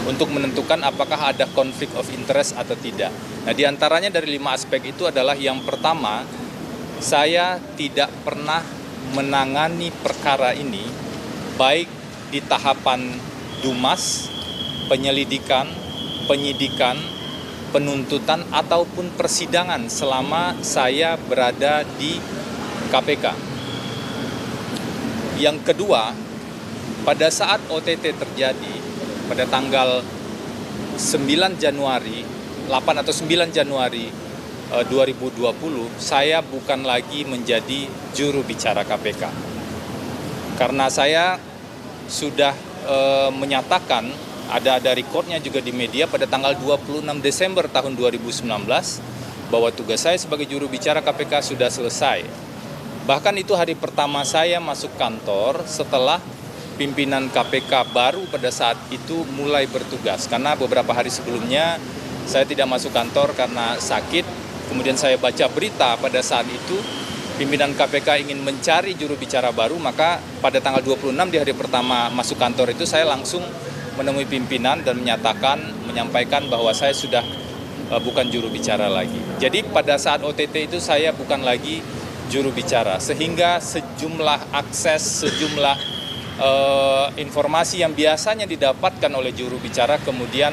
untuk menentukan apakah ada konflik of interest atau tidak. Nah, diantaranya dari 5 aspek itu adalah yang pertama, saya tidak pernah menangani perkara ini baik di tahapan Dumas, penyelidikan, penyidikan, penuntutan ataupun persidangan selama saya berada di KPK. Yang kedua, pada saat OTT terjadi pada tanggal 9 Januari, 8 atau 9 Januari 2020, saya bukan lagi menjadi juru bicara KPK. Karena saya sudah menyatakan, ada recordnya juga di media pada tanggal 26 Desember tahun 2019, bahwa tugas saya sebagai juru bicara KPK sudah selesai. Bahkan itu hari pertama saya masuk kantor setelah pimpinan KPK baru pada saat itu mulai bertugas. Karena beberapa hari sebelumnya saya tidak masuk kantor karena sakit. Kemudian saya baca berita pada saat itu pimpinan KPK ingin mencari juru bicara baru, maka pada tanggal 26 di hari pertama masuk kantor itu saya langsung menemui pimpinan dan menyampaikan bahwa saya sudah bukan juru bicara lagi. Jadi pada saat OTT itu saya bukan lagi juru bicara, sehingga sejumlah akses, sejumlah informasi yang biasanya didapatkan oleh juru bicara kemudian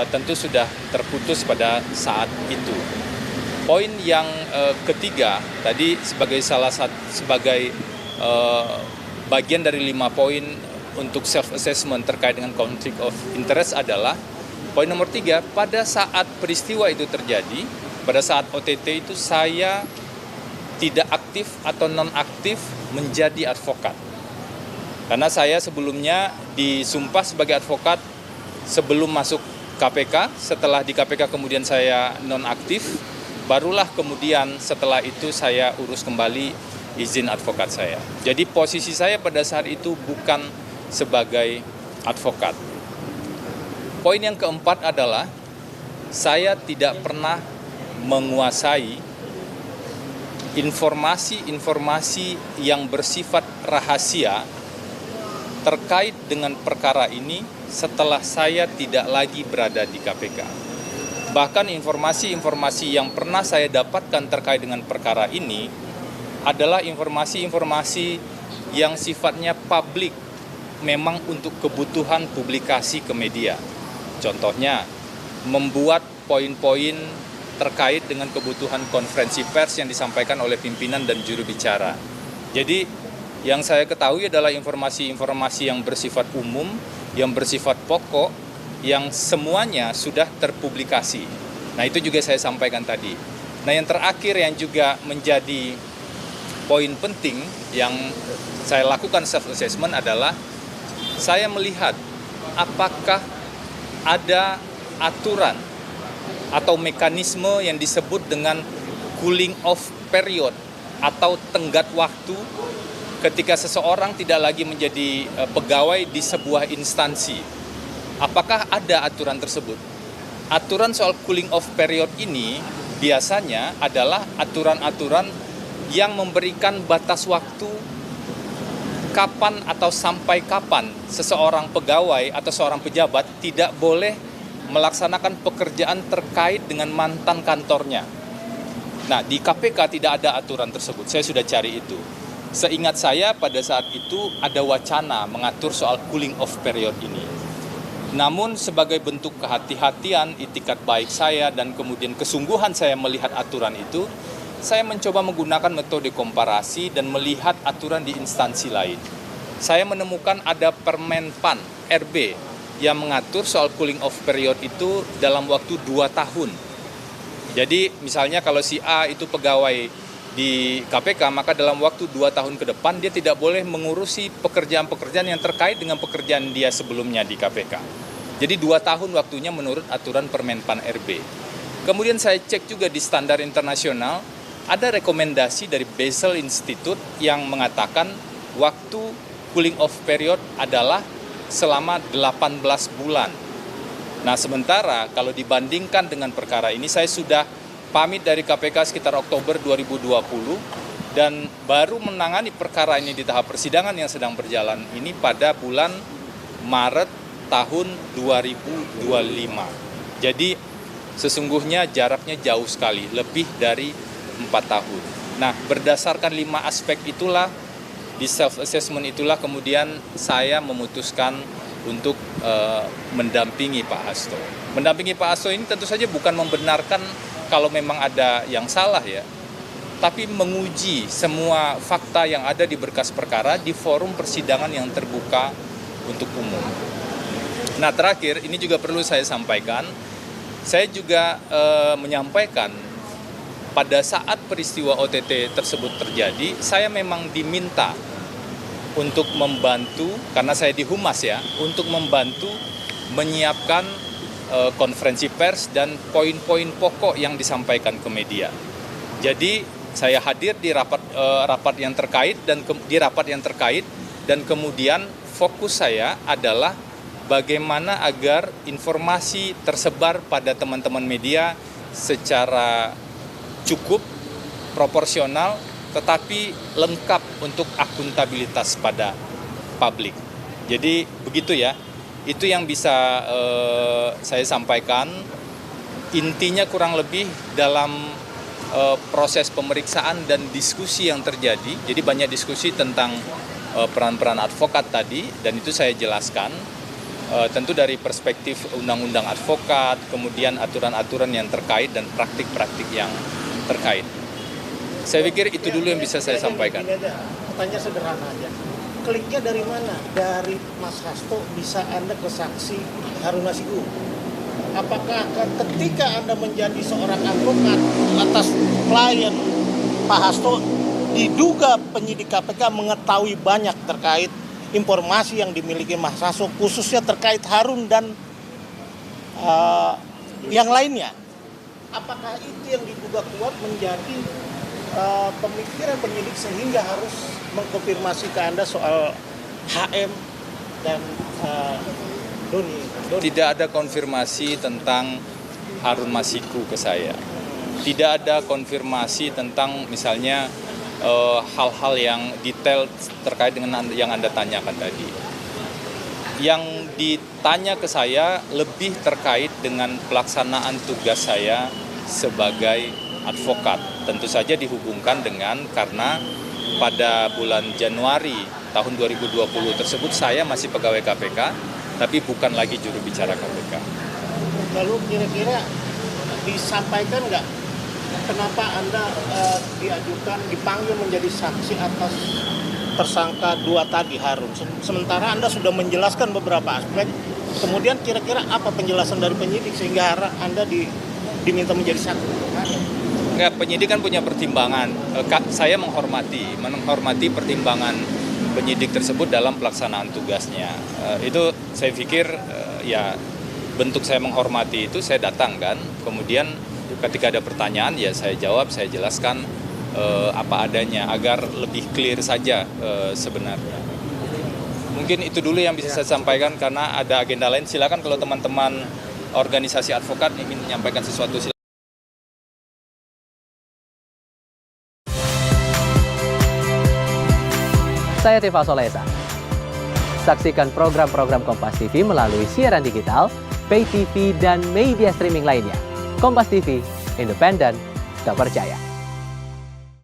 tentu sudah terputus pada saat itu. Poin yang ketiga tadi sebagai bagian dari 5 poin untuk self assessment terkait dengan conflict of interest adalah poin nomor 3, pada saat peristiwa itu terjadi, pada saat OTT itu saya tidak aktif atau non-aktif menjadi advokat. Karena saya sebelumnya disumpah sebagai advokat sebelum masuk KPK, setelah di KPK kemudian saya non-aktif, barulah kemudian setelah itu saya urus kembali izin advokat saya. Jadi posisi saya pada saat itu bukan sebagai advokat. Poin yang keempat adalah saya tidak pernah menguasai informasi-informasi yang bersifat rahasia terkait dengan perkara ini setelah saya tidak lagi berada di KPK. Bahkan informasi-informasi yang pernah saya dapatkan terkait dengan perkara ini adalah informasi-informasi yang sifatnya publik, memang untuk kebutuhan publikasi ke media. Contohnya, membuat poin-poin terkait dengan kebutuhan konferensi pers yang disampaikan oleh pimpinan dan juru bicara. Jadi, yang saya ketahui adalah informasi-informasi yang bersifat umum, yang bersifat pokok, yang semuanya sudah terpublikasi. Nah, itu juga saya sampaikan tadi. Nah, yang terakhir yang juga menjadi poin penting yang saya lakukan self-assessment adalah saya melihat apakah ada aturan atau mekanisme yang disebut dengan cooling off period atau tenggat waktu ketika seseorang tidak lagi menjadi pegawai di sebuah instansi. Apakah ada aturan tersebut? Aturan soal cooling off period ini biasanya adalah aturan-aturan yang memberikan batas waktu kapan atau sampai kapan seseorang pegawai atau seorang pejabat tidak boleh melaksanakan pekerjaan terkait dengan mantan kantornya. Nah, di KPK tidak ada aturan tersebut. Saya sudah cari itu. Seingat saya pada saat itu ada wacana mengatur soal cooling off period ini. Namun sebagai bentuk kehati-hatian, itikat baik saya dan kemudian kesungguhan saya melihat aturan itu, saya mencoba menggunakan metode komparasi dan melihat aturan di instansi lain. Saya menemukan ada Permenpan RB yang mengatur soal cooling off period itu dalam waktu 2 tahun. Jadi misalnya kalau si A itu pegawai di KPK, maka dalam waktu 2 tahun ke depan dia tidak boleh mengurusi pekerjaan-pekerjaan yang terkait dengan pekerjaan dia sebelumnya di KPK. Jadi 2 tahun waktunya menurut aturan Permenpan RB. Kemudian saya cek juga di standar internasional, ada rekomendasi dari Basel Institute yang mengatakan waktu cooling off period adalah selama 18 bulan. Nah, sementara kalau dibandingkan dengan perkara ini, saya sudah pamit dari KPK sekitar Oktober 2020 dan baru menangani perkara ini di tahap persidangan yang sedang berjalan ini pada bulan Maret tahun 2025. Jadi sesungguhnya jaraknya jauh sekali, lebih dari 4 tahun. Nah, berdasarkan 5 aspek itulah, di self-assessment itulah kemudian saya memutuskan untuk mendampingi Pak Hasto. Mendampingi Pak Hasto ini tentu saja bukan membenarkan kalau memang ada yang salah ya, tapi menguji semua fakta yang ada di berkas perkara di forum persidangan yang terbuka untuk umum. Nah, terakhir ini juga perlu saya sampaikan, saya juga menyampaikan pada saat peristiwa OTT tersebut terjadi, saya memang diminta untuk membantu, karena saya di Humas ya, untuk membantu menyiapkan konferensi pers dan poin-poin pokok yang disampaikan ke media. Jadi saya hadir di rapat yang terkait dan kemudian fokus saya adalah bagaimana agar informasi tersebar pada teman-teman media secara cukup, proporsional, tetapi lengkap untuk akuntabilitas pada publik. Jadi begitu ya, itu yang bisa saya sampaikan. Intinya kurang lebih dalam proses pemeriksaan dan diskusi yang terjadi. Jadi banyak diskusi tentang peran-peran advokat tadi, dan itu saya jelaskan. Tentu dari perspektif undang-undang advokat, kemudian aturan-aturan yang terkait dan praktik-praktik yang terkait. Saya pikir itu dulu yang bisa saya sampaikan. Pertanyaan sederhana aja. Kliknya dari mana? Dari Mas Hasto bisa Anda ke saksi Harun Masiku? Apakah ketika Anda menjadi seorang advokat atas klien Pak Hasto, diduga penyidik KPK mengetahui banyak terkait informasi yang dimiliki Mas Hasto, khususnya terkait Harun dan yang lainnya? Apakah itu yang diduga kuat menjadi pemikiran penyidik sehingga harus mengkonfirmasi ke Anda soal HM dan Doni? Tidak ada konfirmasi tentang Harun Masiku ke saya. Tidak ada konfirmasi tentang misalnya hal-hal yang detail terkait dengan yang Anda tanyakan tadi. Yang ditanya ke saya lebih terkait dengan pelaksanaan tugas saya sebagai advokat. Tentu saja dihubungkan dengan karena pada bulan Januari tahun 2020 tersebut saya masih pegawai KPK, tapi bukan lagi juru bicara KPK. Lalu kira-kira disampaikan nggak kenapa Anda dipanggil menjadi saksi atas tersangka 2 tadi Harun? Sementara Anda sudah menjelaskan beberapa aspek, kemudian kira-kira apa penjelasan dari penyidik sehingga Anda diminta menjadi saksi? Enggak, penyidik kan punya pertimbangan. Saya menghormati pertimbangan penyidik tersebut dalam pelaksanaan tugasnya. Itu saya pikir ya bentuk saya menghormati itu, saya datang kan. Kemudian ketika ada pertanyaan ya saya jawab, saya jelaskan apa adanya agar lebih clear saja sebenarnya. Mungkin itu dulu yang bisa saya sampaikan karena ada agenda lain. Silakan kalau teman-teman organisasi advokat ingin menyampaikan sesuatu. Saya Tifa Solesa. Saksikan program-program Kompas TV melalui siaran digital, pay TV, dan media streaming lainnya. Kompas TV, independen, terpercaya.